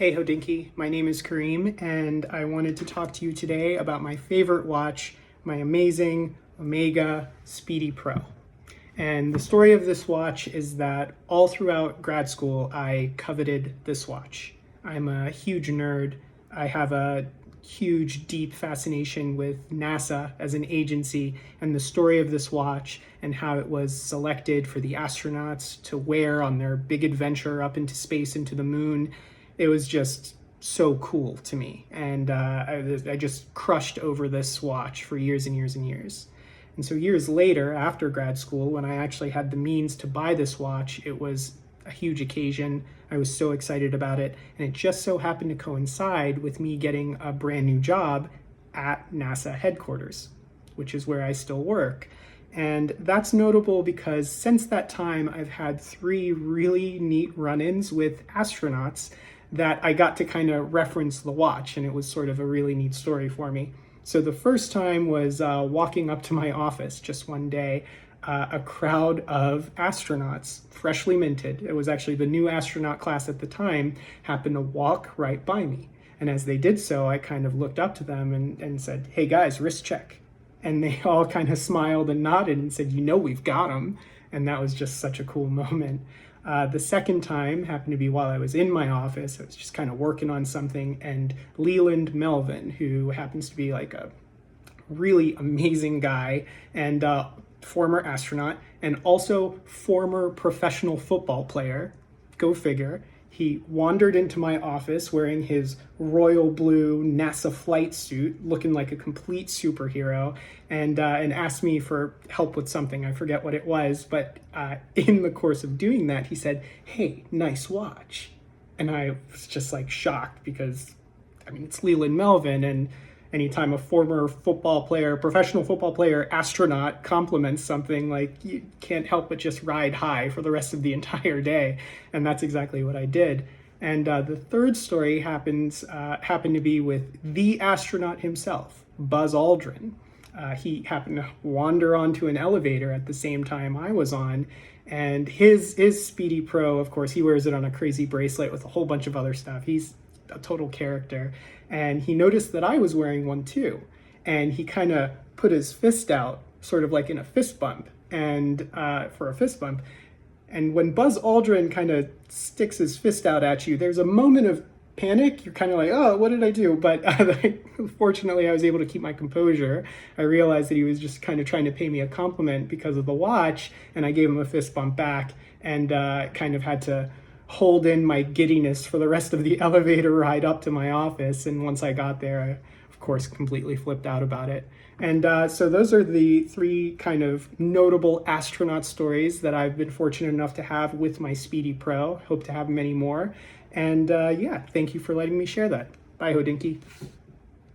Hey Hodinkee, my name is Karim, and I wanted to talk to you today about my favorite watch, my amazing Omega Speedy Pro. And the story of this watch is that all throughout grad school, I coveted this watch. I'm a huge nerd. I have a huge, deep fascination with NASA as an agency and the story of this watch and how it was selected for the astronauts to wear on their big adventure up into space, into the moon. It was just so cool to me. And I just crushed over this watch for years and years and years. And so years later, after grad school, when I actually had the means to buy this watch, it was a huge occasion. I was so excited about it. And it just so happened to coincide with me getting a brand new job at NASA headquarters, which is where I still work. And that's notable because since that time, I've had 3 really neat run-ins with astronauts that I got to kind of reference the watch, and it was sort of a really neat story for me. So the first time was walking up to my office just one day, a crowd of astronauts, freshly minted, it was actually the new astronaut class at the time, happened to walk right by me. And as they did so, I kind of looked up to them and said, "Hey guys, wrist check." And they all kind of smiled and nodded and said, "You know, we've got them." And that was just such a cool moment. The second time happened to be while I was in my office. I was just kind of working on something, and Leland Melvin, who happens to be like a really amazing guy and former astronaut and also former professional football player, go figure, he wandered into my office wearing his royal blue NASA flight suit, looking like a complete superhero, and asked me for help with something. I forget what it was, but in the course of doing that, he said, "Hey, nice watch." And I was just like shocked because, I mean, it's Leland Melvin, and anytime a former football player, professional football player, astronaut compliments something, like, you can't help but just ride high for the rest of the entire day. And that's exactly what I did. And the third story happened to be with the astronaut himself, Buzz Aldrin. He happened to wander onto an elevator at the same time I was on, and his Speedy Pro, of course, he wears it on a crazy bracelet with a whole bunch of other stuff. He's a total character. And he noticed that I was wearing one too. And he kind of put his fist out, sort of like in a fist bump, and for a fist bump. And when Buzz Aldrin kind of sticks his fist out at you, there's a moment of panic. You're kind of like, oh, what did I do? But fortunately, I was able to keep my composure. I realized that he was just kind of trying to pay me a compliment because of the watch, and I gave him a fist bump back, and kind of had to hold in my giddiness for the rest of the elevator ride up to my office. And once I got there, I, of course, completely flipped out about it. And so those are the 3 kind of notable astronaut stories that I've been fortunate enough to have with my Speedy Pro. Hope to have many more. And yeah, thank you for letting me share that. Bye, Hodinkee.